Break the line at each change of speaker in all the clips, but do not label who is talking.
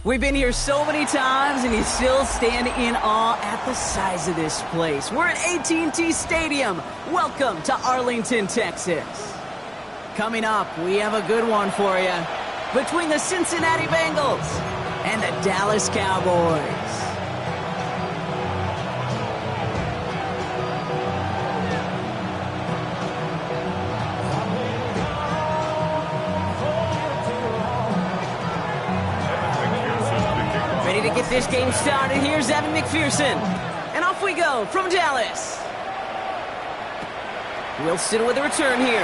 We've been here so many times, and you still stand in awe at the size of this place. We're at AT&T Stadium. Welcome to Arlington, Texas. Coming up, we have a good one for you. Between the Cincinnati Bengals and the Dallas Cowboys. To get this game started, here's Evan McPherson. And off we go from Dallas. Wilson with a return here.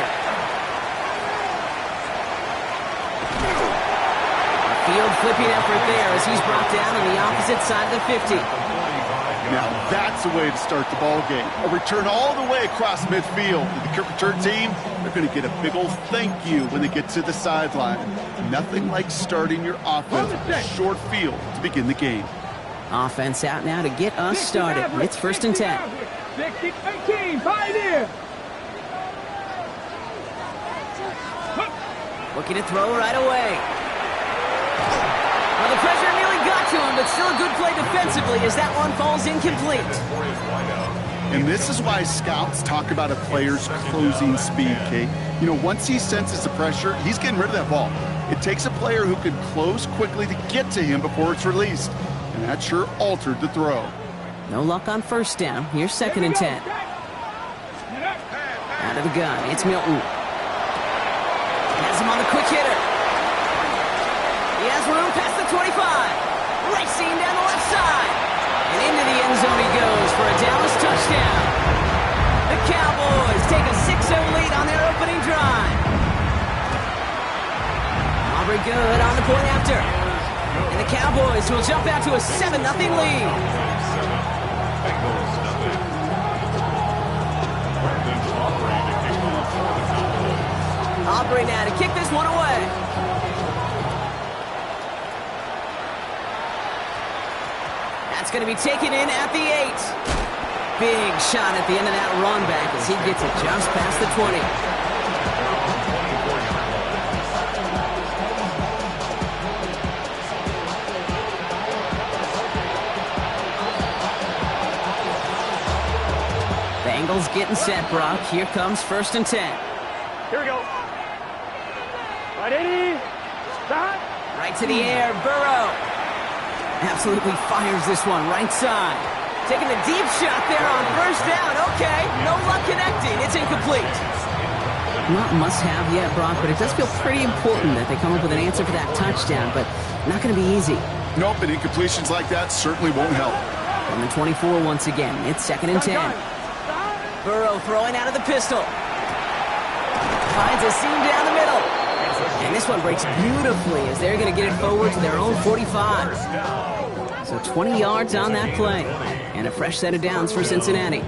A field flipping effort there as he's brought down on the opposite side of the 50.
Now that's a way to start the ball game. A return all the way across midfield. The kick return team, they're going to get a big old thank you when they get to the sideline. Nothing like starting your offense with a short field to begin the game.
Offense out now to get us started. It's 1st and 10.
18, Pioneer.
Looking to throw right away. Well, the pressure nearly got to him, but still a good play defensively as that one falls incomplete.
And this is why scouts talk about a player's closing speed, Kate. You know, once he senses the pressure, he's getting rid of that ball. It takes a player who can close quickly to get to him before it's released. And that sure altered the throw.
No luck on 1st down. Here's 2nd and 10. Out of the gun, it's Milton. Has him on the quick hitter. He has room past the 25. Racing down the left side. And into the end zone he goes for a Dallas touchdown. The Cowboys take a 6-0 lead on their opening drive. Aubrey good on the point after. And the Cowboys will jump out to a 7-0 lead. Aubrey now to kick this one away. That's going to be taken in at the 8. Big shot at the end of that run back as he gets it just past the 20. Bengals getting set, Brock. Here comes 1st and 10.
Here we go. Right, 80. Stop.
Right to the air, Burrow. Absolutely fires this one right side. Taking a deep shot there on 1st down. Okay, no luck connecting. It's incomplete. Not must-have yet, Brock, but it does feel pretty important that they come up with an answer for that touchdown, but not going to be easy.
Nope, and incompletions like that certainly won't help.
From the 24 once again, it's 2nd and 10. Burrow throwing out of the pistol. Finds a seam down the middle. And this one breaks beautifully as they're going to get it forward to their own 45. So 20 yards on that play. And a fresh set of downs for Cincinnati.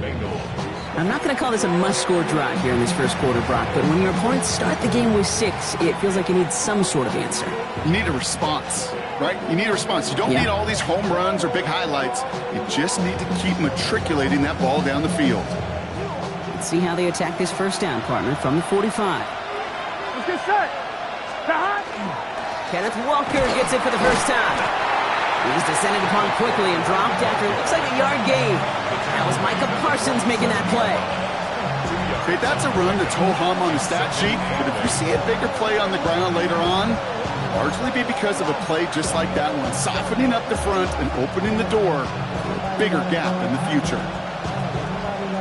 I'm not going to call this a must-score drive here in this first quarter, Brock, but when your opponents start the game with 6, it feels like you need some sort of answer.
You need a response, right? You need a response. You don't need all these home runs or big highlights. You just need to keep matriculating that ball down the field.
Let's see how they attack this 1st down, partner, from the 45.
Let's get set.
Kenneth Walker gets it for the first time. He's descended upon quickly and dropped after it looks like a yard gain. That was Micah Parsons making that play.
Okay, that's a run that's ho-hum on the stat sheet, but if you see a bigger play on the ground later on, largely be because of a play just like that one, softening up the front and opening the door for a bigger gap in the future.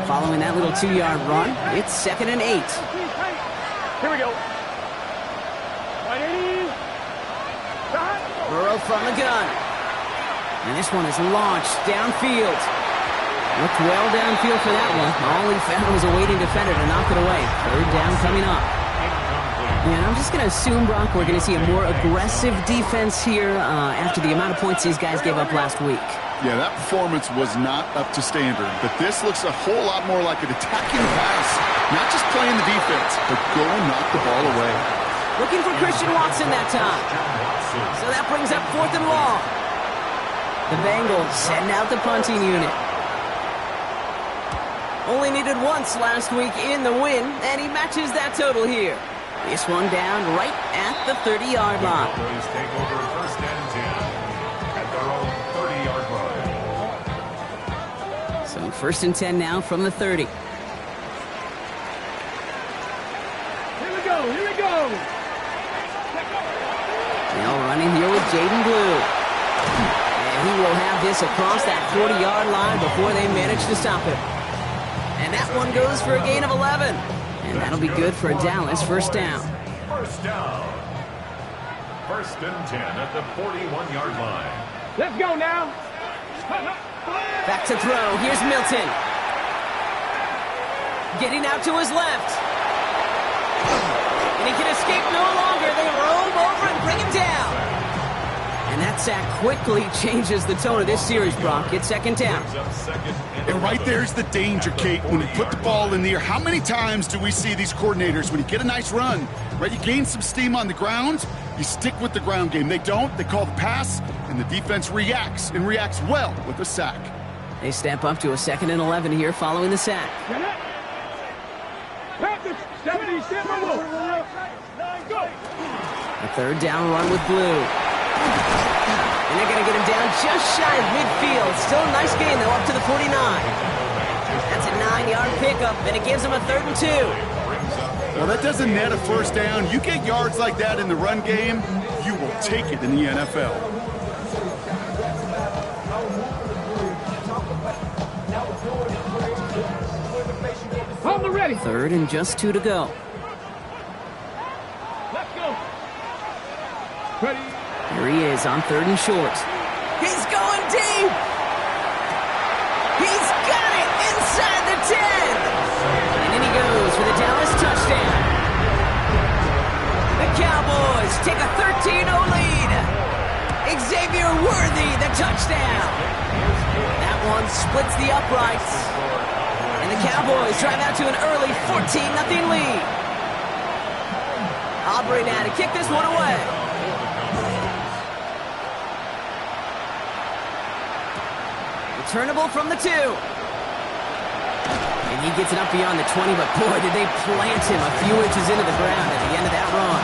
Following that little 2-yard run, it's 2nd and 8.
Here we go.
Burrow from the gun. And this one is launched downfield. Looked well downfield for that one. All he found was a waiting defender to knock it away. 3rd down coming up. Yeah, and I'm just going to assume, Brock, we're going to see a more aggressive defense here after the amount of points these guys gave up last week.
Yeah, that performance was not up to standard, but this looks a whole lot more like an attacking pass. Not just playing the defense, but go and knock the ball away.
Looking for Christian Watson that time. So that brings up 4th and long. The Bengals send out the punting unit. Only needed once last week in the win, and he matches that total here. This one down right at the 30-yard line.
Cowboys take over 1st and 10 at their own 30-yard line.
So 1st and 10 now from the 30.
Here we go. Here we go.
Now running here with Jaden Blue. And he will have this across that 40-yard line before they manage to stop him. And that one goes for a gain of 11. And that'll be good for a Dallas 1st down.
1st down. 1st and 10 at the 41-yard line.
Let's go now.
Back to throw. Here's Milton. Getting out to his left. And he can escape no longer. They roam over and bring him down. And that sack quickly changes the tone of this series, Brock. It's 2nd down.
And right there's the danger, Kate. When you put the ball in the air, how many times do we see these coordinators, when you get a nice run, right, you gain some steam on the ground, you stick with the ground game. They don't. They call the pass, and the defense reacts, and reacts well with a sack.
They step up to a 2nd and 11 here following the sack. A 3rd down run with Blue. And they're going to get him down just shy of midfield. Still a nice gain, though, up to the 49. That's a 9-yard pickup, and it gives them a 3rd and 2.
Well, that doesn't net a 1st down. You get yards like that in the run game, you will take it in the NFL.
On the ready.
3rd and just 2 to go.
Let's go. Ready.
Here he is on 3rd and short. He's going deep. He's got it inside the 10. And in he goes for the Dallas touchdown. The Cowboys take a 13-0 lead. Xavier Worthy, the touchdown. That one splits the uprights. And the Cowboys drive out to an early 14-0 lead. Aubrey now to kick this one away. Returnable from the 2. And he gets it up beyond the 20, but boy, did they plant him a few inches into the ground at the end of that run.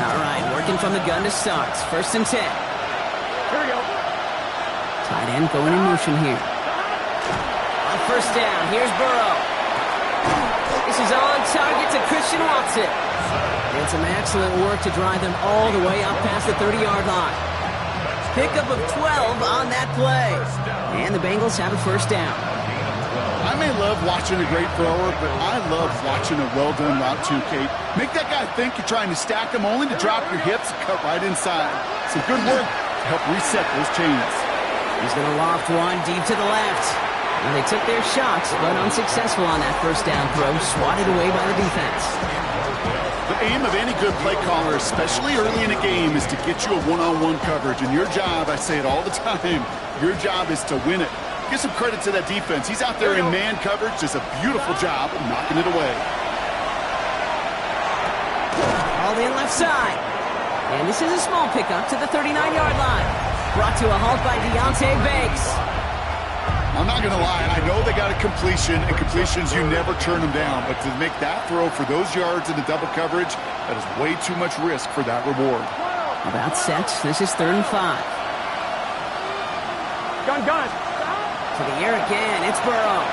All right, working from the gun to start. 1st and 10.
Here we go.
Tight end going in motion here. On 1st down, here's Burrow. This is on target to Christian Watson. And some excellent work to drive them all the way up past the 30-yard line. Pickup of 12 on that play. And the Bengals have a 1st down.
I may love watching a great thrower, but I love watching a well-done route too, Kate. Make that guy think you're trying to stack him, only to drop your hips and cut right inside. Some good work to help reset those chains.
He's going to loft one deep to the left. Well, they took their shots, but unsuccessful on that 1st down throw, swatted away by the defense.
The aim of any good play caller, especially early in a game, is to get you a one-on-one coverage. And your job, I say it all the time, your job is to win it. Give some credit to that defense. He's out there in man coverage, does a beautiful job of knocking it away.
All in left side. And this is a small pickup to the 39-yard line. Brought to a halt by Deonte Banks.
I'm not going to lie, I know they got a completion, and completions, you never turn them down. But to make that throw for those yards in the double coverage, that is way too much risk for that reward.
About set. This is 3rd and 5.
Gun.
To the air again. It's Burrow.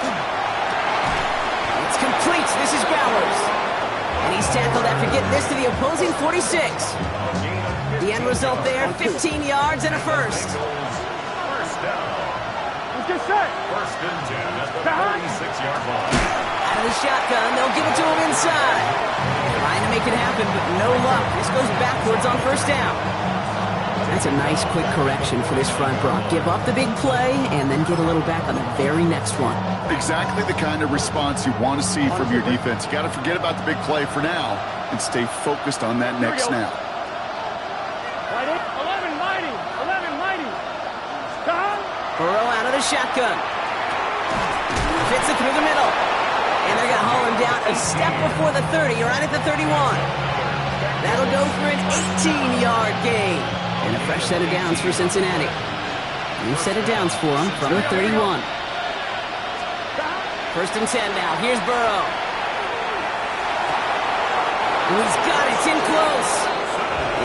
It's complete. This is Bowers. And he's tackled after getting this to the opposing 46. The end result there, 15 yards and a 1st.
Get set.
1st and 10 at the 46-yard line.
Out of the shotgun, they'll give it to him inside. Trying to make it happen, but no luck. This goes backwards on 1st down. That's a nice quick correction for this front, Brock. Give up the big play and then get a little back on the very next one.
Exactly the kind of response you want to see from your defense. You got to forget about the big play for now and stay focused on that next snap.
11 mighty. Stop.
Burrow out of the shotgun. Fits it through the middle. And they're going to haul him down a step before the 30, right at the 31. That'll go for an 18-yard gain. And a fresh set of downs for Cincinnati. New set of downs for him from the 31. First and 10 now. Here's Burrow. And he's got it. It's in close.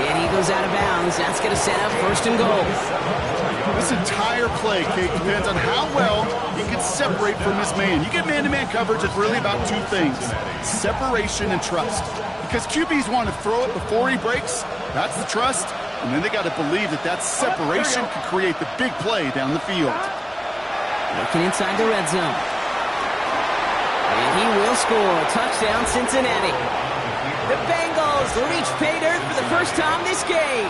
And he goes out of bounds. That's going to set up first and goal.
This entire play, Kate, depends on how well he can separate from his man. You get man-to-man coverage, it's really about two things: separation and trust. Because QBs want to throw it before he breaks. That's the trust. And then they got to believe that that separation can create the big play down the field.
Looking inside the red zone. And he will score. Touchdown, Cincinnati. The Bengals reach pay dirt for the first time this game.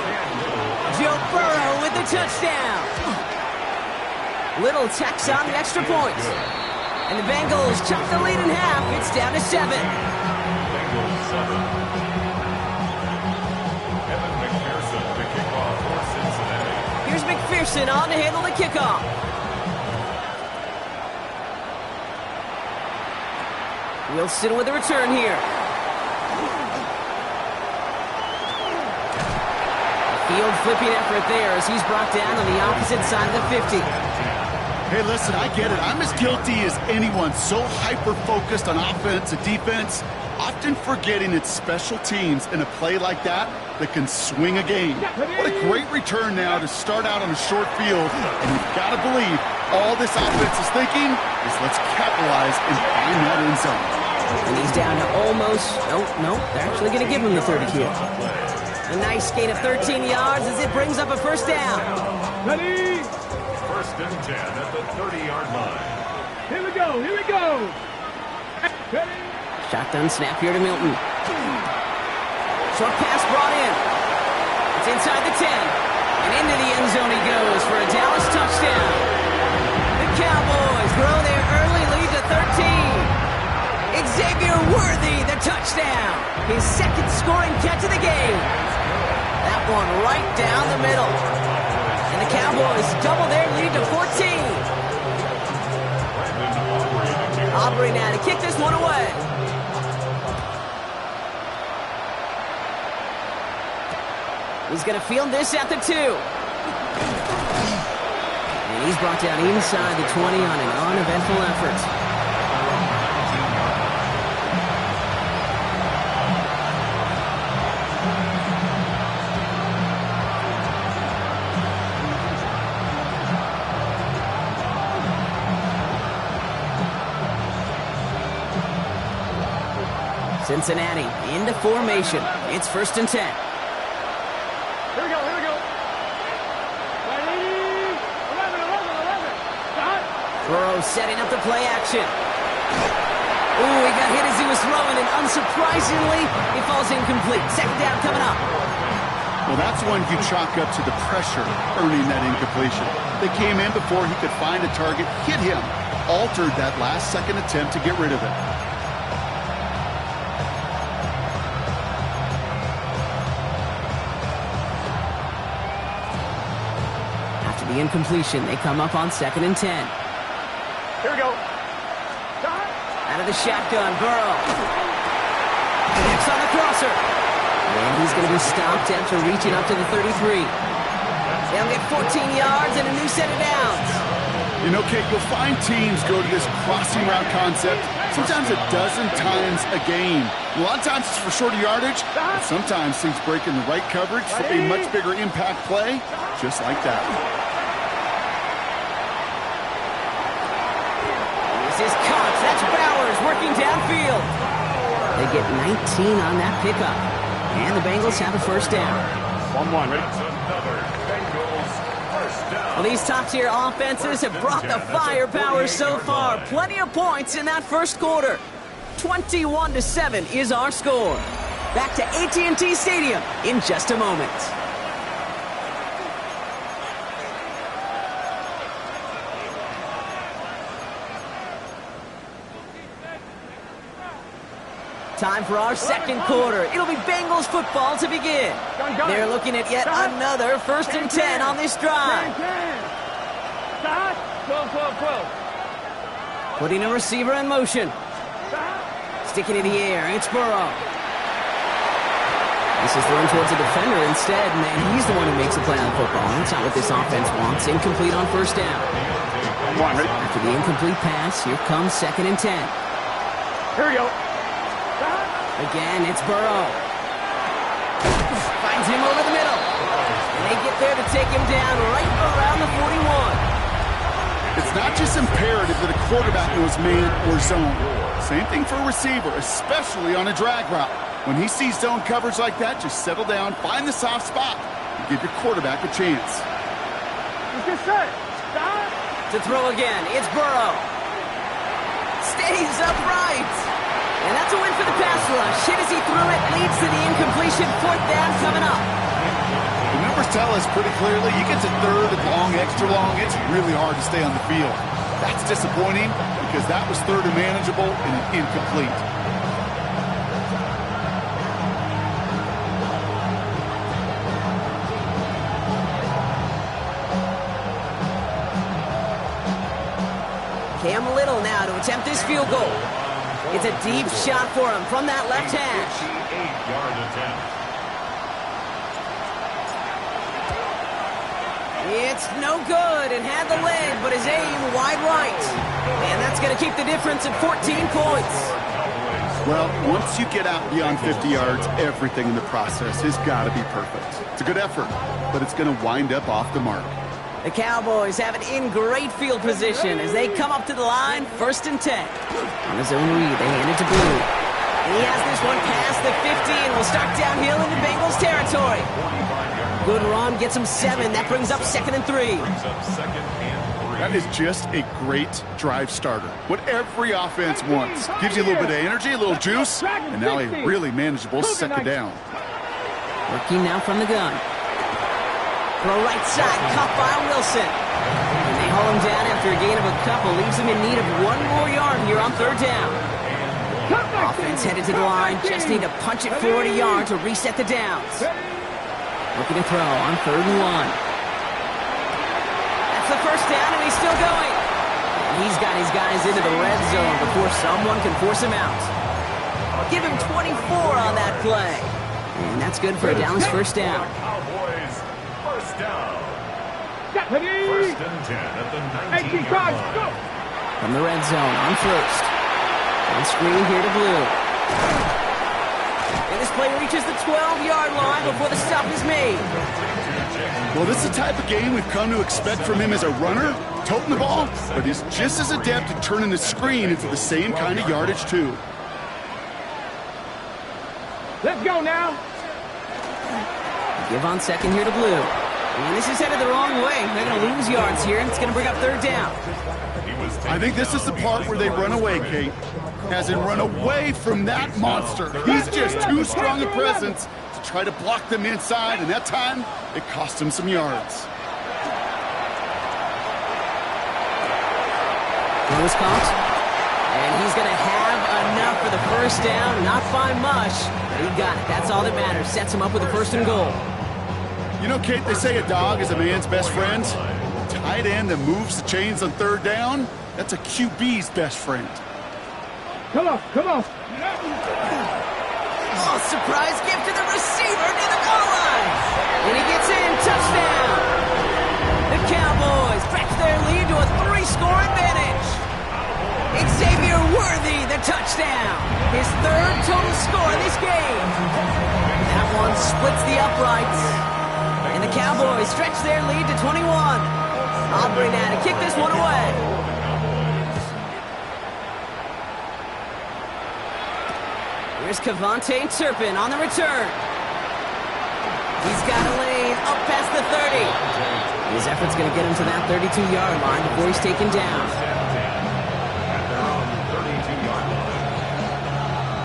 Joe Burrow with the touchdown. Little tax on the extra points. And the Bengals chop the lead in half. It's down to 7.
Bengals 7. Evan McPherson to kick off for Cincinnati.
Here's McPherson on to handle the kickoff. Wilson with a return here. Field flipping effort there as he's brought down on the opposite side of the 50.
Hey, listen, I get it. I'm as guilty as anyone. So hyper-focused on offense and defense, often forgetting it's special teams in a play like that that can swing a game. What a great return now to start out on a short field. And you've got to believe all this offense is thinking is let's capitalize and find that end zone.
And he's down to almost, no, they're actually going to give him the 30 here. A nice gain of 13 yards as it brings up a first down.
Ready.
First and 10 at the 30-yard line.
Here we go. Ready.
Shotgun snap here to Milton. Short pass brought in. It's inside the 10. And into the end zone he goes for a Dallas touchdown. The Cowboys grow their early lead to 13. Xavier Worthy, the touchdown. His second scoring catch of the game. That one right down the middle. And the Cowboys double their lead to 14. Aubrey now to kick this one away. He's going to field this at the 2. And he's brought down inside the 20 on an uneventful effort. Cincinnati into formation. It's first and 10.
Here we go. Ready. 11. Stop.
Burrow setting up the play action. Ooh, he got hit as he was throwing, and unsurprisingly, he falls incomplete. Second down coming up.
Well, that's one you chalk up to the pressure earning that incompletion. They came in before he could find a target, hit him, altered that last-second attempt to get rid of it.
The incompletion, they come up on second and 10.
Here we go. Stop.
Out of the shotgun, Burrow. Connects on the crosser. And he's going to be stopped after reaching up to the 33. They'll get 14 yards and a new set of downs.
You know, Kate, you'll find teams go to this crossing route concept sometimes a dozen times a game. A lot of times it's for shorter yardage, but sometimes things break in the right coverage for a much bigger impact play, just like that.
This is Cox. That's Bowers working downfield. They get 19 on that pickup. And the Bengals have a first down.
1-1. Ready?
Well, these top-tier offenses have brought the firepower so far. Plenty of points in that first quarter. 21-7 is our score. Back to AT&T Stadium in just a moment. Time for our second quarter. It'll be Bengals football to begin. They're looking at yet another 1st and 10 on this drive.
Stop. 12.
Putting a receiver in motion. Sticking in the air, it's Burrow. This is thrown towards a defender instead, and he's the one who makes a play on the football. That's not what this offense wants. Incomplete on 1st down. After the incomplete pass, here comes 2nd and 10.
Here we go.
Again, it's Burrow. Finds him over the middle. And they get there to take him down right around the 41.
It's not just imperative that a quarterback knows man or zone. Same thing for a receiver, especially on a drag route. When he sees zone coverage like that, just settle down, find the soft spot, and give your quarterback a chance.
He's just set. Stop.
To throw again, it's Burrow. Stays upright. And that's a win for the pass rush. Hit as he threw it, leads to the incompletion. 4th down coming up.
The numbers tell us pretty clearly, you get to 3rd and long, extra long, it's really hard to stay on the field. That's disappointing because that was 3rd and manageable and an incomplete.
Cam Little now to attempt this field goal. It's a deep shot for him from that left hash.
58-yard attempt.
It's no good. It had the leg, but his aim wide right. And that's going to keep the difference at 14 points.
Well, once you get out beyond 50 yards, everything in the process has got to be perfect. It's a good effort, but it's going to wind up off the mark.
The Cowboys have it in great field position as they come up to the line, 1st and 10. On his own read, they hand it to Blue. And he has this one past the 50 and will start downhill into Bengals territory. Good run, gets him 7. That brings up 2nd and 3.
Brings up 2nd and 3.
That is just a great drive starter. What every offense wants. Gives you a little bit of energy, a little juice, and now a really manageable 2nd down.
Working now from the gun. Throw right side, caught by Wilson. And they haul him down after a gain of a couple. Leaves him in need of 1 more yard here on 3rd down. Offense headed to the line. Just need to punch it 40 yards to reset the downs. Looking to throw on 3rd and 1. That's the 1st down, and he's still going. And he's got his guys into the red zone before someone can force him out. Give him 24 on that play. And that's good for a Dallas 1st down.
Cowboys, 1st down.
1st
1st and 10 at the 19-yard line.
From the red zone on 1st. On screen here to Blue. And this play reaches the 12-yard line before the stop is made.
Well, this is the type of game we've come to expect from him as a runner, toting the ball, but he's just as adept at turning the screen into the same kind of yardage, too.
Let's go now.
Give on 2nd here to Blue. And this is headed the wrong way. They're going to lose yards here, and it's going to bring up 3rd down.
I think this is the part where they run away, Kate. As in run away from that monster. He's just too strong a presence to try to block them inside, and that time, it cost him some yards.
Throw is caught. And he's going to have enough for the 1st down. Not by much, but he got it. That's all that matters. Sets him up with a 1st and goal.
You know, Kate, they say a dog is a man's best friend. Tight end that moves the chains on 3rd down, that's a QB's best friend.
Come on.
Oh, surprise gift to the receiver near the goal line. And he gets in. Touchdown. The Cowboys back their lead to a 3-score advantage. Xavier Worthy, the touchdown. His 3rd total score this game. That one splits the uprights. And the Cowboys stretch their lead to 21. Aubrey now to kick this one away. Here's Kevontae Turpin on the return. He's got a lane up past the 30. His effort's going to get him to that 32-yard line before he's taken down.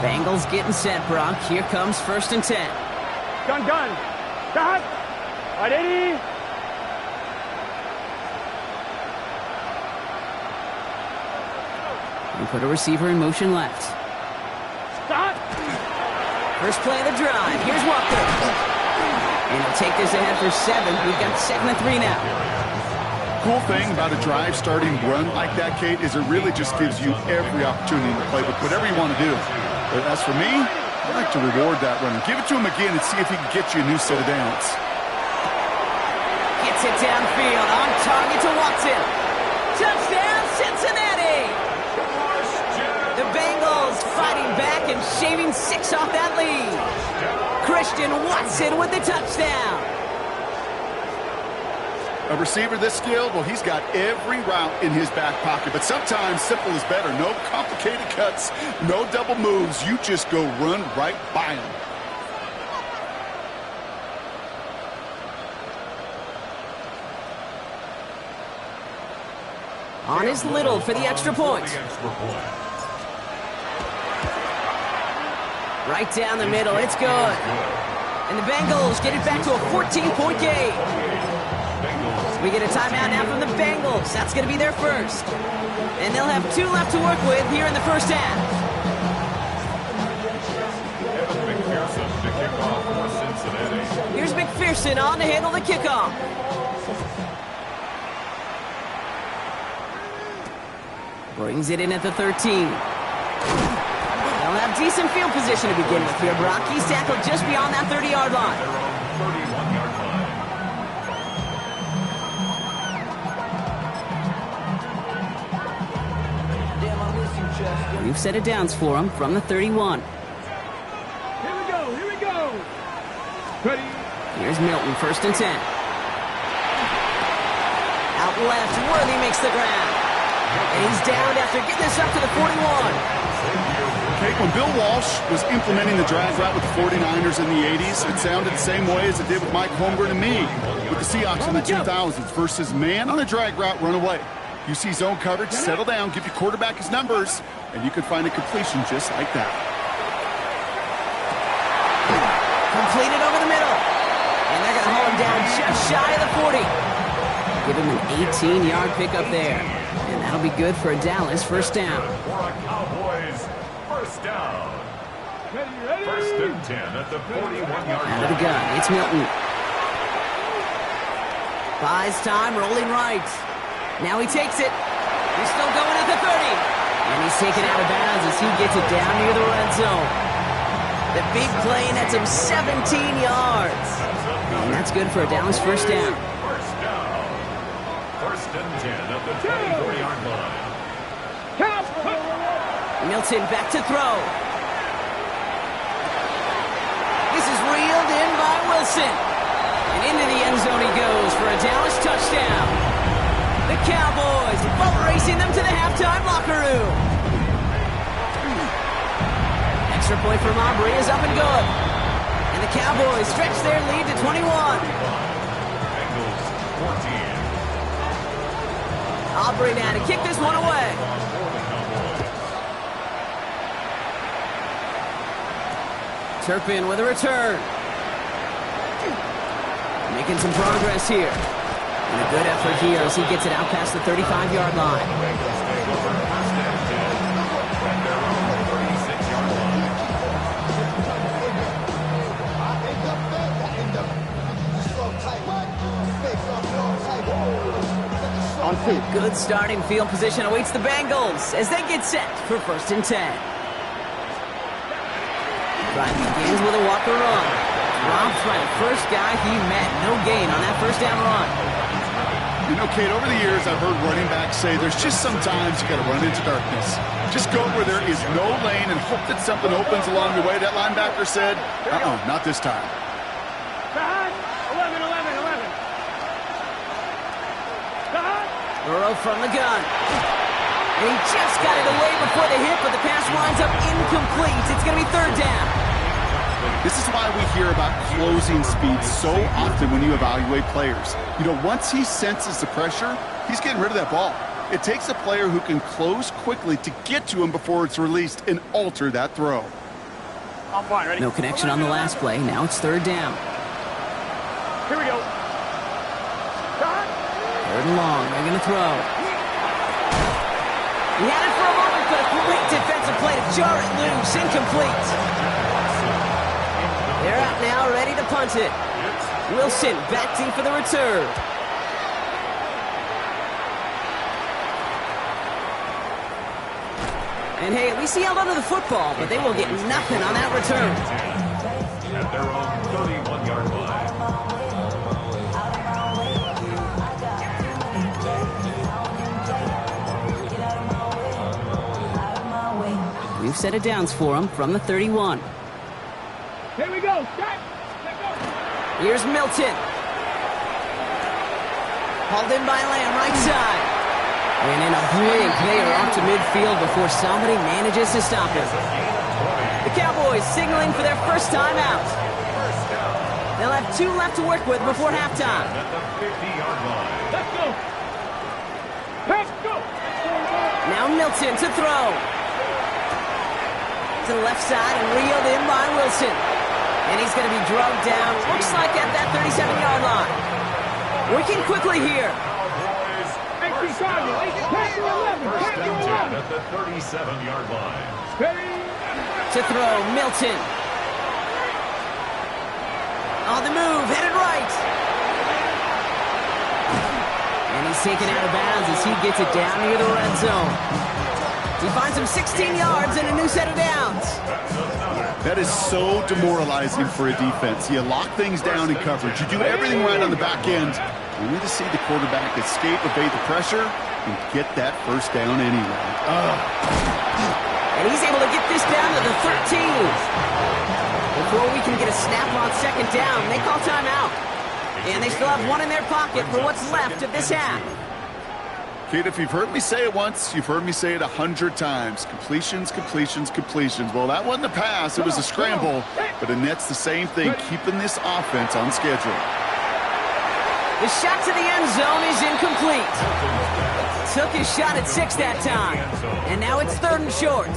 Bengals getting set, Brock. Here comes 1st and 10.
Gun. Stop. Ready.
We put a receiver in motion left.
Stop.
First play of the drive. Here's Walker. And he'll take this ahead for 7. We've got 2nd and 3 now.
Cool thing about a drive starting run like that, Kate, is it really just gives you every opportunity to play with whatever you want to do. But as for me, I like to reward that runner. Give it to him again and see if he can get you a new set of downs.
Gets it downfield. On target to Watson. Touchdown, Cincinnati! The Bengals fighting back and shaving 6 off that lead. Christian Watson with the touchdown.
A receiver this skilled, well, he's got every route in his back pocket. But sometimes simple is better. No complicated cuts, no double moves. You just go run right by him.
On is Little for the extra point. Right down the middle. It's good. And the Bengals get it back to a 14-point game. We get a timeout now from the Bengals. That's going to be their first. And they'll have 2 left to work with here in the first half.
McPherson to kick off for Cincinnati.
Here's McPherson on to handle the kickoff. Brings it in at the 13. They'll have decent field position to begin with here. Brock, he's tackled just beyond that 30-yard line.
Their own 31-yard line.
We've set it downs for him from the 31.
Here we go. Here we go. Ready.
Here's Milton, 1st and 10. Out left, Worthy makes the grab. And he's down after getting this up to the 41.
Okay, when Bill Walsh was implementing the drag route with the 49ers in the 80s, it sounded the same way as it did with Mike Holmgren and me with the Seahawks in the 2000s versus man on a drag route, run away. You see zone coverage, settle down, give your quarterback his numbers, and you can find a completion just like that.
Completed over the middle. And they're going to haul him down just shy of the 40. Give him an 18-yard pickup there. And that'll be good for a Dallas first down.
For a Cowboys first down.
Ready.
1st and 10 at the 41-yard
Out of the
line.
gun, it's Milton. Buys time, rolling right. Now he takes it. He's still going at the 30. And he's taken out of bounds as he gets it down near the red zone. The big play nets him 17 yards. And that's good for a Dallas first down.
First down. 1st and 10 at the 24-yard line.
Milton back to throw. This is reeled in by Wilson. And into the end zone he goes for a Dallas touchdown. The Cowboys boat racing them to the halftime locker room. Extra point from Aubrey is up and good. And the Cowboys stretch their lead to 21.
Bengals 14.
Aubrey now to kick this one away. Turpin with a return. Making some progress here. And a good effort here as he gets it out past the 35-yard line.
Bengals take over 1st and 10 at their own 36-yard line.
On 2.
Good starting field position awaits the Bengals as they get set for 1st and 10. Drive begins with a Walker run. Drops by the first guy he met. No gain on that first down run.
You know, Kate, over the years, I've heard running backs say there's just sometimes you got to run into darkness. Just go where there is no lane and hope that something opens along the way. That linebacker said, not this time.
11.
Burrow from the gun. And he just got it away before the hit, but the pass winds up incomplete. It's going to be 3rd down.
This is why we hear about closing speed so often when you evaluate players. You know, once he senses the pressure, he's getting rid of that ball. It takes a player who can close quickly to get to him before it's released and alter that throw.
On point, ready?
No connection on the last play. Now it's 3rd down.
Here we go.
3rd and long. They're going to throw. He had it for a moment, but a great defensive play to jar it loose. Incomplete. They're out now, ready to punt it. Wilson back deep for the return. And hey, at least he held onto the football, but they will get nothing on that return.
At their own 31-yard line.
We've set it downs for him from the 31.
Here we go. Start.
Here's Milton. Hauled in by Lamb, right side. And in a big player off to midfield before somebody manages to stop him. The Cowboys signaling for their first time out. They'll have 2 left to work with before halftime.
At the 50-yard line.
Let's go. Let's go.
Now Milton to throw. To the left side and reeled in by Wilson. And he's going to be drugged down, looks like at that 37-yard line. Working quickly here.
First down at the 37-yard line.
To throw, Milton. On the move, headed right. And he's taken out of bounds as he gets it down near the red zone. He finds him 16 yards and a new set of downs.
That is so demoralizing for a defense. You lock things down in coverage. You do everything right on the back end. We need to see the quarterback escape, evade the pressure, and get that first down anyway.
And he's able to get this down to the 13. Before we can get a snap on second down, they call timeout. And they still have 1 in their pocket for what's left of this half.
Kate, if you've heard me say it once, you've heard me say it 100 times. Completions, completions, completions. Well, that wasn't a pass. It was a scramble. But Annette's the same thing, keeping this offense on schedule.
The shot to the end zone is incomplete. Took his shot at 6 that time. And now it's 3rd and short.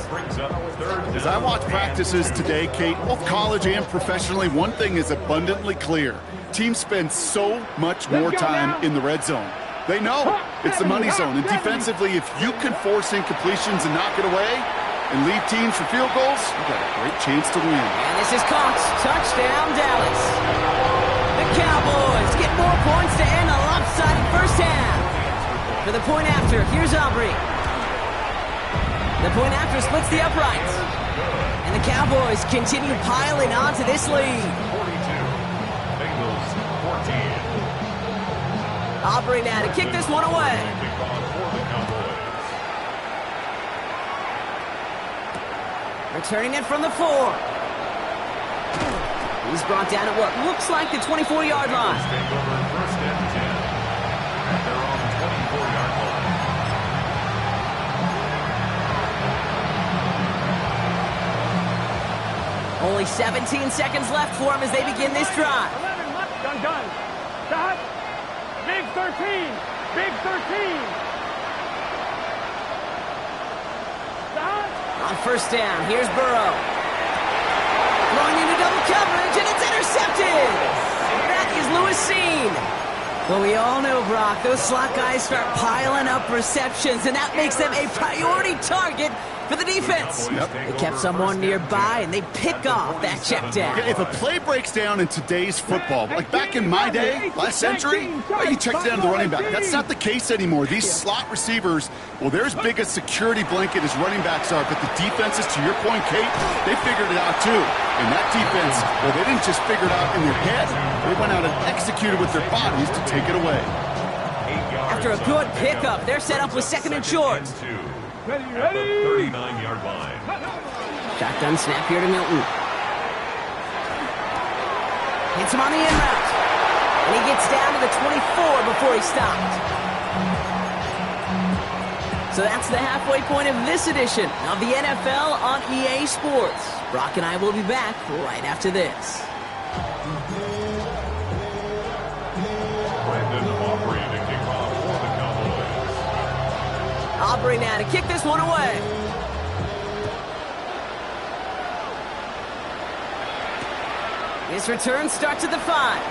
As I watch practices today, Kate, both college and professionally, one thing is abundantly clear. Teams spend so much more time in the red zone. They know it's the money zone. And defensively, if you can force incompletions and knock it away and lead teams for field goals, you've got a great chance to win.
And this is caught. Touchdown, Dallas. The Cowboys get more points to end a lopsided first half. For the point after, here's Aubrey. The point after splits the uprights. And the Cowboys continue piling onto this lead.
42. Bengals 14.
Aubrey now to kick this one away. Returning it from the 4. He's brought down at what looks like the 24-yard line.
Take over first and 10 at their own 24-yard line.
Only 17 seconds left for him as they begin this drive.
11, done. Stop. Big 13. Big 13. Stop.
On first down, here's Burrow. Throwing into double coverage, and it's intercepted. That is Lewis Cine. Well, we all know, Brock, those slot guys start piling up receptions, and that makes them a priority target for the defense.
Yep.
They kept someone nearby, and they pick off that check down.
If a play breaks down in today's football, like back in my day, last century, well, you check down the running back. That's not the case anymore. These slot receivers, well, they're as big a security blanket as running backs are, but the defenses, to your point, Kate, they figured it out too. And that defense, well, they didn't just figure it out in their head. They went out and executed with their bodies to take it away.
After a good pickup, they're set up with 2nd and short.
At the 39-yard line.
Shotgun snap here to Milton. Hits him on the in route. And he gets down to the 24 before he stopped. So that's the halfway point of this edition of the NFL on EA Sports. Brock and I will be back right after this.
Brandon Aubrey to kick off for the Cowboys.
Aubrey now to kick this one away. This return starts at the 5.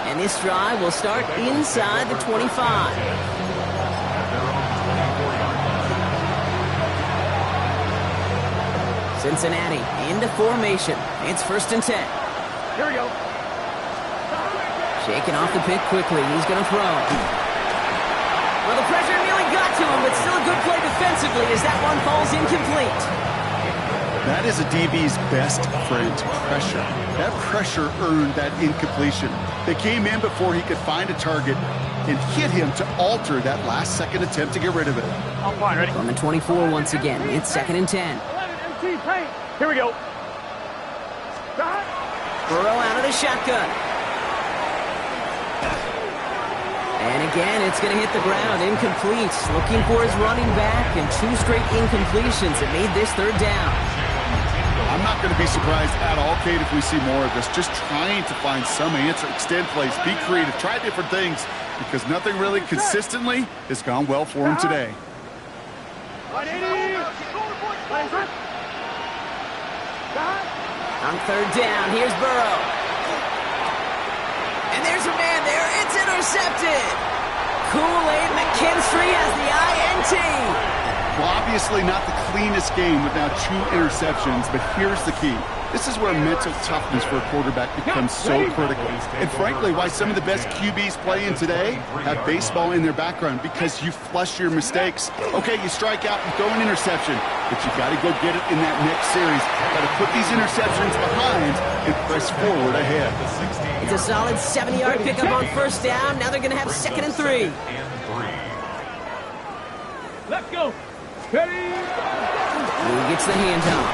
And this drive will start inside the 25. Cincinnati into formation. It's 1st and 10.
Here we go.
Shaking off the pick quickly. He's going to throw. Well, the pressure nearly got to him, but still a good play defensively as that one falls incomplete.
That is a DB's best friend, pressure. That pressure earned that incompletion. They came in before he could find a target and hit him to alter that last-second attempt to get rid of it.
I'm fine, ready?
On the 24 once again. It's 2nd and 10.
11, MC, paint. Here we go.
Burrow out of the shotgun. And again, it's going to hit the ground. Incomplete. Looking for his running back, and 2 straight incompletions. It made this 3rd down.
I'm not going to be surprised at all, Kate, if we see more of this. Just trying to find some answer, extend plays, be creative, try different things, because nothing really consistently has gone well for him today.
On 3rd down, here's Burrow. And there's a man there. It's intercepted. Kool-Aid McKinstry has the INT.
Well, obviously not the cleanest game with now 2 interceptions, but here's the key. This is where mental toughness for a quarterback becomes so critical. And frankly, why some of the best QBs playing today have baseball in their background, because you flush your mistakes. Okay, you strike out and throw an interception, but you got to go get it in that next series. Got to put these interceptions behind and press forward ahead.
It's a solid 70-yard pickup on 1st down. Now they're going to have 2nd and 3.
Let's go. Ready?
He gets the handoff.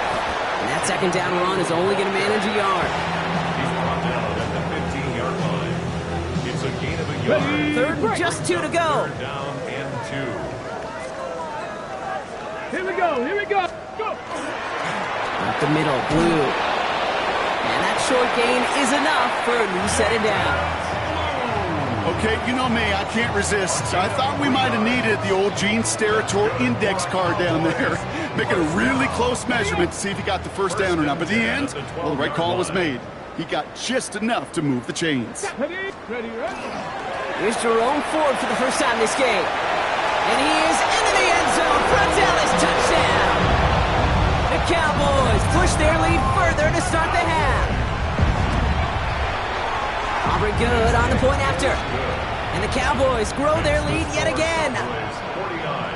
And that 2nd down run is only going to manage a yard.
He's brought down at the 15-yard line. It's a gain of a yard.
3rd and just 2 to go.
3rd down and 2.
Here we go. Here we go. Go.
Up the middle, Blue. And that short gain is enough for a new set of downs.
Okay, you know me, I can't resist. I thought we might have needed the old Gene Steratore index card down there, making a really close measurement to see if he got the 1st down or not. But in the end, well, the right call was made. He got just enough to move the chains.
Ready? Ready, ready.
Here's Jerome Ford for the first time this game. And he is into the end zone for a Dallas touchdown. The Cowboys push their lead further to start the half. Aubrey good on the point after. And the Cowboys grow their lead yet again.
49,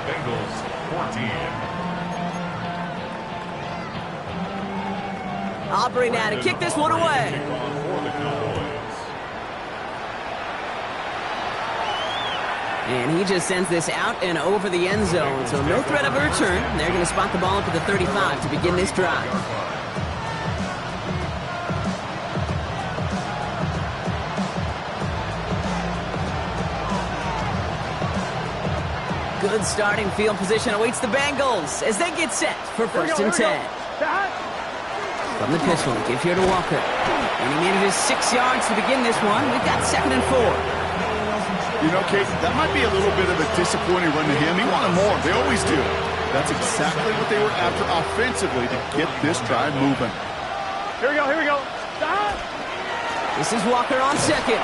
Bengals 14.
Aubrey now to kick this one away.
For the Cowboys.
And he just sends this out and over the end zone. So no threat of a return. They're going to spot the ball up at the 35 to begin this drive. Good starting field position awaits the Bengals as they get set for 1st and 10. From the pistol, give here to Walker. And he manages 6 yards to begin this one. We've got 2nd and 4.
You know, Kate, that might be a little bit of a disappointing run to him. He wanted more. They always do. That's exactly what they were after offensively to get this drive moving.
Here we go. Here we go.
This is Walker on 2nd.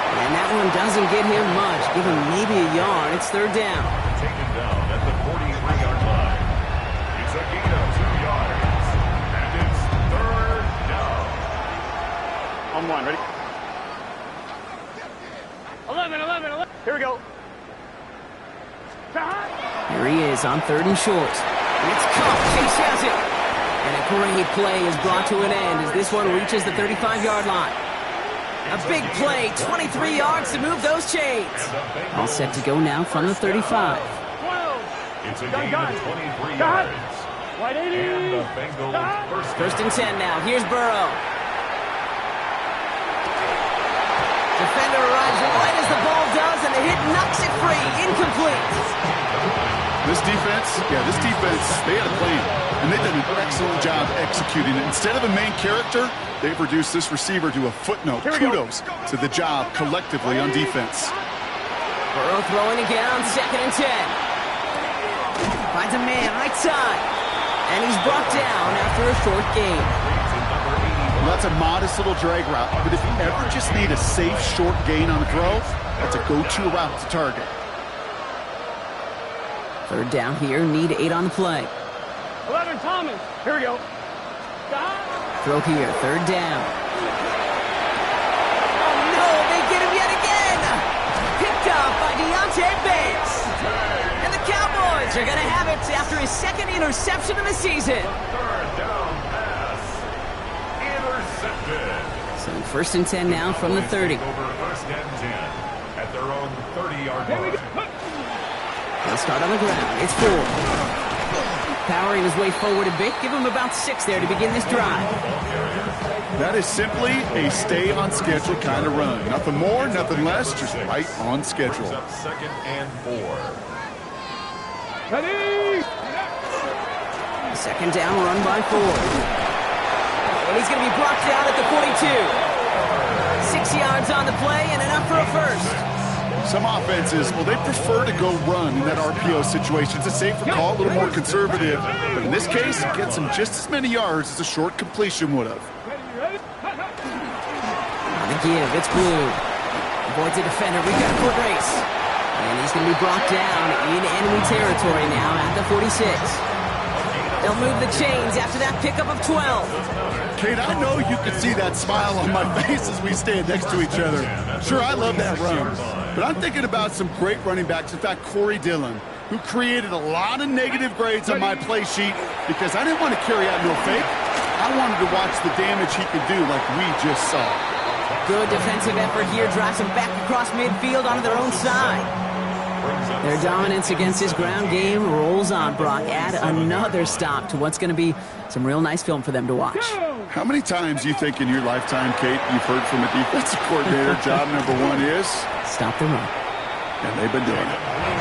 And that one doesn't get him much. Give him maybe a yard. It's 3rd down.
Taken down at the 43-yard line. It's a gain of 2 yards. And it's 3rd down.
On 1, ready? 11. Here we go.
Here he is on 3rd and short. And it's caught. Chase has it. And a great play is brought to an end as this one reaches the 35-yard line. A big play, 23 yards to move those chains. All set to go now from the 35.
It's a gain of 23 yards. And the Bengals
1st and 10 now. Here's Burrow. Defender arrives right as the ball does, and the hit knocks it free. Incomplete.
This defense, they had a plan, and they've done an excellent job executing it. Instead of a main character, they've reduced this receiver to a footnote. Kudos to the job collectively on defense.
Burrow throwing again on 2nd and 10. Finds a man right side. And he's brought down after a short gain.
Well, that's a modest little drag route, but if you ever just need a safe short gain on a throw, that's a go-to route to target.
3rd down here, need 8 on the play.
11 Thomas. Here we go. Stop.
Throw here, third down. Oh no, they get him yet again! Picked off by Deontay Banks. And the Cowboys are going to have it after his second interception of the season.
Third down pass. Intercepted.
So first and 10 now from the 30.
Over first and 10 at their own 30-yard
Here we
line.
go.
They'll start on the ground. It's 4. Powering his way forward a bit. Give him about 6 there to begin this drive.
That is simply a stay on schedule kind of run. Nothing more, nothing less, just right on schedule.
Brings up second and 4.
Ready.
Second down run by Ford. And he's going to be brought down at the 42. 6 yards on the play and enough for a first.
Some offenses, well, they prefer to go run in that RPO situation. It's a safer call, a little more conservative. But in this case, it gets him just as many yards as a short completion would have.
Ready.
On the give, it's Blue. Avoids a defender. We've got a foot race. And he's going to be brought down in enemy territory now at the 46. They'll move the chains after that pickup of 12.
Kate, I know you can see that smile on my face as we stand next to each other. Sure, I love that run. But I'm thinking about some great running backs. In fact, Corey Dillon, who created a lot of negative grades on my play sheet because I didn't want to carry out no fake. I wanted to watch the damage he could do like we just saw.
Good defensive effort here. Drives them back across midfield onto their own side. Their dominance against his ground game rolls on, Brock. Add another stop to what's going to be some real nice film for them to watch.
How many times do you think in your lifetime, Kate, you've heard from a defensive coordinator, job number 1 is?
Stop the run.
And they've been doing it.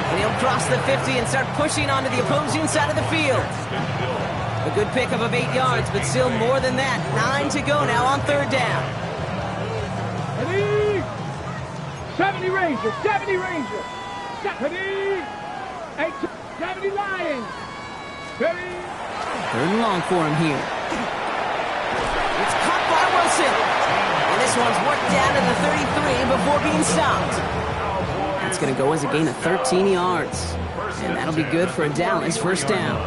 And he'll cross the 50 and start pushing onto the opposing side of the field. A good pickup of 8 yards, but still more than that. 9 to go now on third down.
Ready. 70 Rangers. 70 Rangers. Ready. 70 Lions. Ready.
Third and long for him here. It's caught by Wilson. And this one's worked down to the 33 before being stopped. That's going to go as a gain of 13 yards. And that'll be good for a Dallas first down.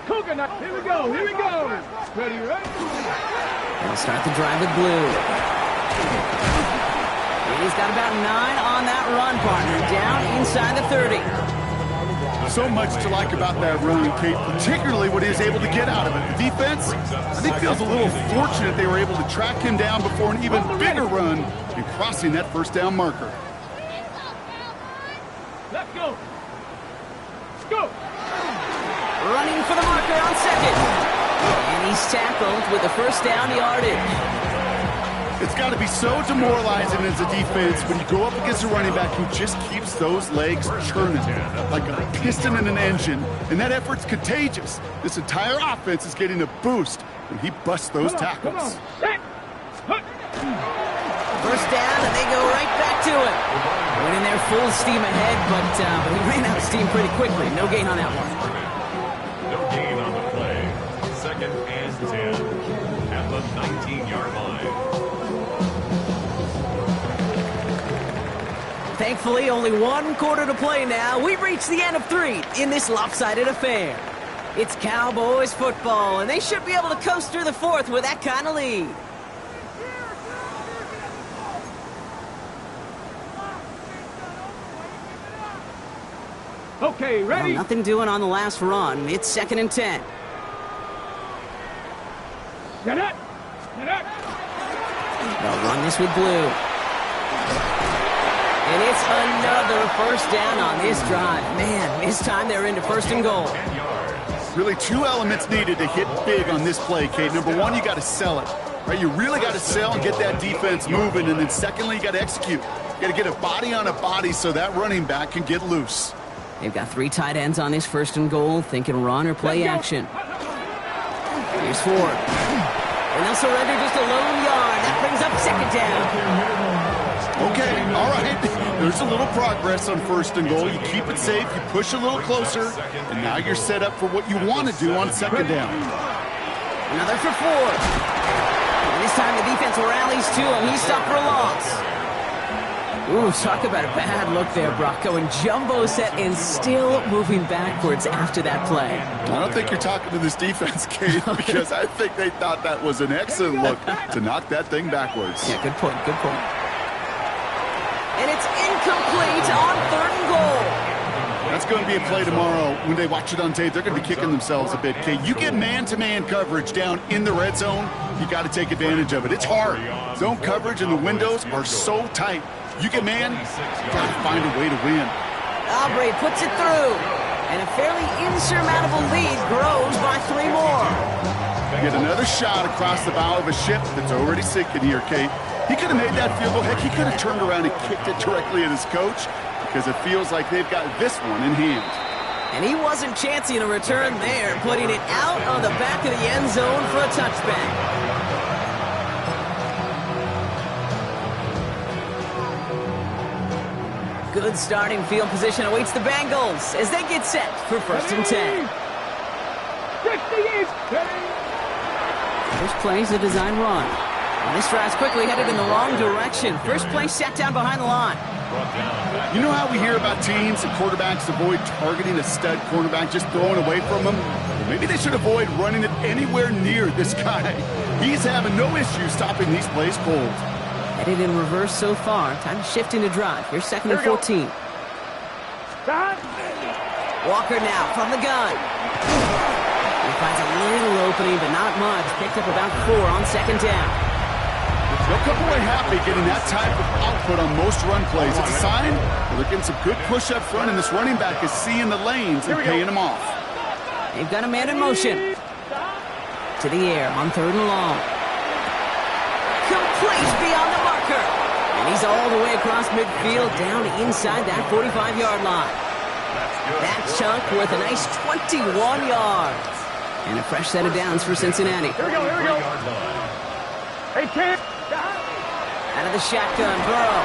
Coconut. Here we go. Here we go. Ready.
They'll start the drive with Blue. He's got about 9 on that run, partner. Down inside the 30.
So much to like about that run, Kate, particularly what he was able to get out of it. The defense, I think, feels a little fortunate they were able to track him down before an even bigger run in crossing that first down marker.
Let's go. Go.
Running for the marker on second. And he's tackled with the first down yardage.
It's got to be so demoralizing as a defense when you go up against a running back who just keeps those legs churning like a piston in an engine. And that effort's contagious. This entire offense is getting a boost when he busts those tackles.
Come on. Set.
First down, and they go right back to it. Went in there full steam ahead, but he ran out of steam pretty quickly. No gain on that one.
No gain on the play. Second and 10 at the 19-yard line.
Thankfully, only 1 quarter to play now. We've reached the end of 3 in this lopsided affair. It's Cowboys football, and they should be able to coast through the 4th with that kind of lead.
Okay, ready.
Well, nothing doing on the last run. It's second and 10.
Get it. Get it.
They'll run this with Blue. And it's another first down on this drive. Man, this time they're into first and goal.
Really 2 elements needed to hit big on this play, Kate. Number 1, you got to sell it. Right? You really got to sell and get that defense moving. And then secondly, you got to execute. You got to get a body on a body so that running back can get loose.
They've got 3 tight ends on this first and goal, thinking run or play action. Here's Ford. And they'll surrender just a lone yard. That brings up second down.
Okay, all right. There's a little progress on first and goal. You keep it safe, you push a little closer, and now you're set up for what you want to do on second down.
Another for Ford. And this time the defense rallies to him. He's stopped for a loss. Ooh, talk about a bad look there, Brock. Going jumbo set and still moving backwards after that play.
I don't think you're talking to this defense, Kate, because I think they thought that was an excellent look to knock that thing backwards.
Yeah, good point, good point. And it's incomplete on 3rd and goal.
That's going to be a play tomorrow. When they watch it on tape, they're going to be kicking themselves a bit, Kate. You get man-to-man coverage down in the red zone, you got to take advantage of it. It's hard. Zone coverage and the windows are so tight. You get man, you got to find a way to win.
Aubrey puts it through. And a fairly insurmountable lead grows by 3 more.
Get another shot across the bow of a ship that's already sinking here, Kate. He could have made that field goal. Heck, he could have turned around and kicked it directly at his coach because it feels like they've got this one in hand.
And he wasn't chancing a return there, putting it out on the back of the end zone for a touchback. Good starting field position awaits the Bengals as they get set for 1st and 10. First play is a design run. And this drive's quickly headed in the wrong direction. First play set down behind the line.
You know how we hear about teams and quarterbacks avoid targeting a stud cornerback, just throwing away from him? Well, maybe they should avoid running it anywhere near this guy. He's having no issue stopping these plays cold.
Headed in reverse so far. Time to shift into drive. Here's 2nd and 14. Walker now from the gun. He finds a little opening, but not much. Picked up about 4 on 2nd down.
They'll come away happy getting that type of output on most run plays. It's a sign that they're getting some good push up front, and this running back is seeing the lanes and paying them off.
They've got a man in motion. To the air on 3rd and long. Complete beyond the marker. And he's all the way across midfield down inside that 45-yard line. That chunk worth a nice 21 yards. And a fresh set of downs for Cincinnati.
Here we go. Hey, kid.
Out of the shotgun, Burrow.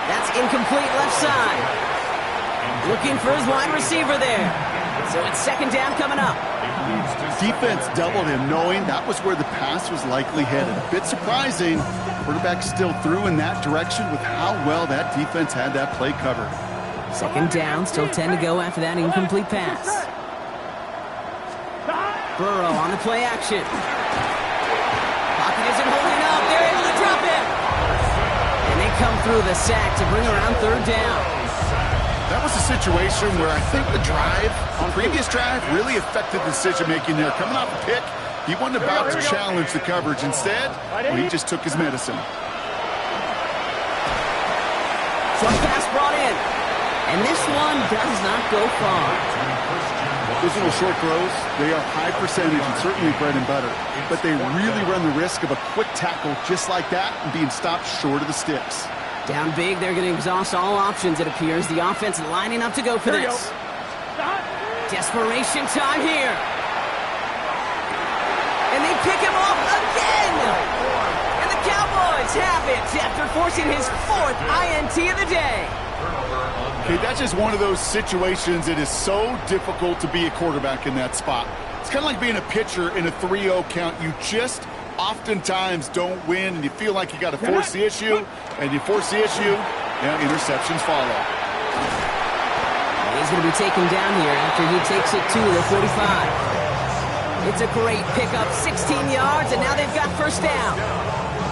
That's incomplete left side. Looking for his wide receiver there. So it's 2nd down coming up.
Defense doubled him, knowing that was where the pass was likely headed. A bit surprising. Quarterback still threw in that direction with how well that defense had that play covered.
2nd down, still 10 to go after that incomplete pass. Burrow on the play action. Pocket isn't holding up. They're able to drop him. And they come through the sack to bring around 3rd down.
That was a situation where I think the previous drive really affected the decision-making there. Coming off a pick, he wasn't about to challenge the coverage. Instead, he just took his medicine.
Short pass brought in. And this one does not go far.
Those little short throws, they are high percentage and certainly bread and butter. But they really run the risk of a quick tackle just like that and being stopped short of the sticks.
Down big, they're going to exhaust all options, it appears. The offense lining up to go for this. Desperation time here. And they pick him off again. And the Cowboys have it after forcing his 4th INT of the day.
Okay, that's just one of those situations. It is so difficult to be a quarterback in that spot. It's kind of like being a pitcher in a 3-0 count. You just oftentimes don't win, and you feel like you got to force the issue, and you force the issue, interceptions follow.
He's going to be taken down here after he takes it to the 45. It's a great pickup, 16 yards, and now they've got 1st down.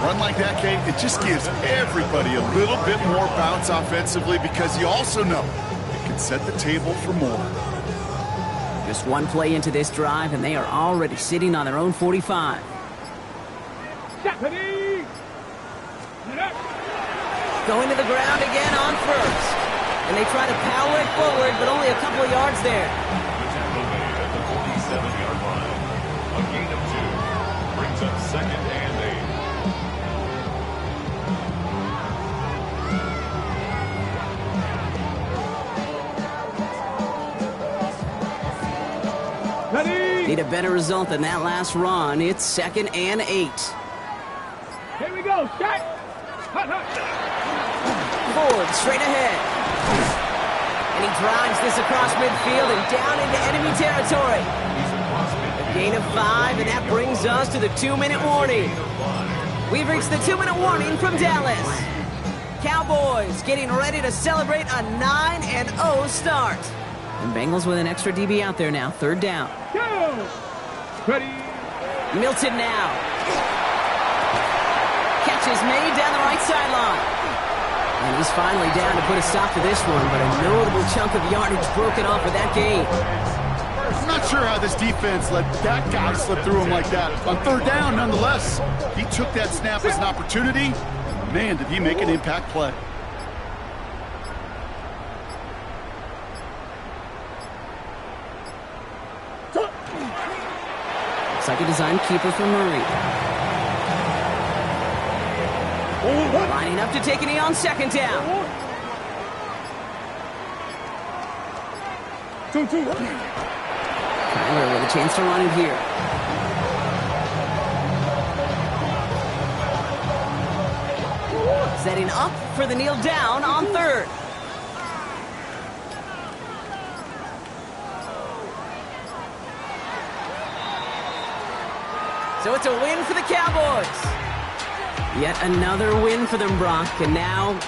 Run like that, Kate, it just gives everybody a little bit more bounce offensively because you also know it can set the table for more.
Just one play into this drive, and they are already sitting on their own 45. Going to the ground again on 1st. And they try to power it forward, but only a couple of yards there.
At the 47-yard line. A gain of 2 brings up 2nd and
8. Ready?
Need a better result than that last run. It's 2nd and 8.
Here we go. Set.
Ford straight ahead. And he drives this across midfield and down into enemy territory. A gain of 5, and that brings us to the 2-minute warning. We've reached the 2-minute warning from Dallas. Cowboys getting ready to celebrate a 9-0 start. And Bengals with an extra DB out there now. Third down.
Go! Ready?
Milton now. Catch is made down the right sideline. And he's finally down to put a stop to this one, but a notable chunk of yardage broken off with that gain.
I'm not sure how this defense let that guy slip through him like that. On third down, nonetheless, he took that snap as an opportunity. Man, did he make an impact play.
Looks like a design keeper for Murray. Lining up to take a knee on second down.
2-2.
Kyler with a chance to run it here. Setting up for the kneel down on third. So it's a win for the Cowboys. Yet another win for them, Brock. And now,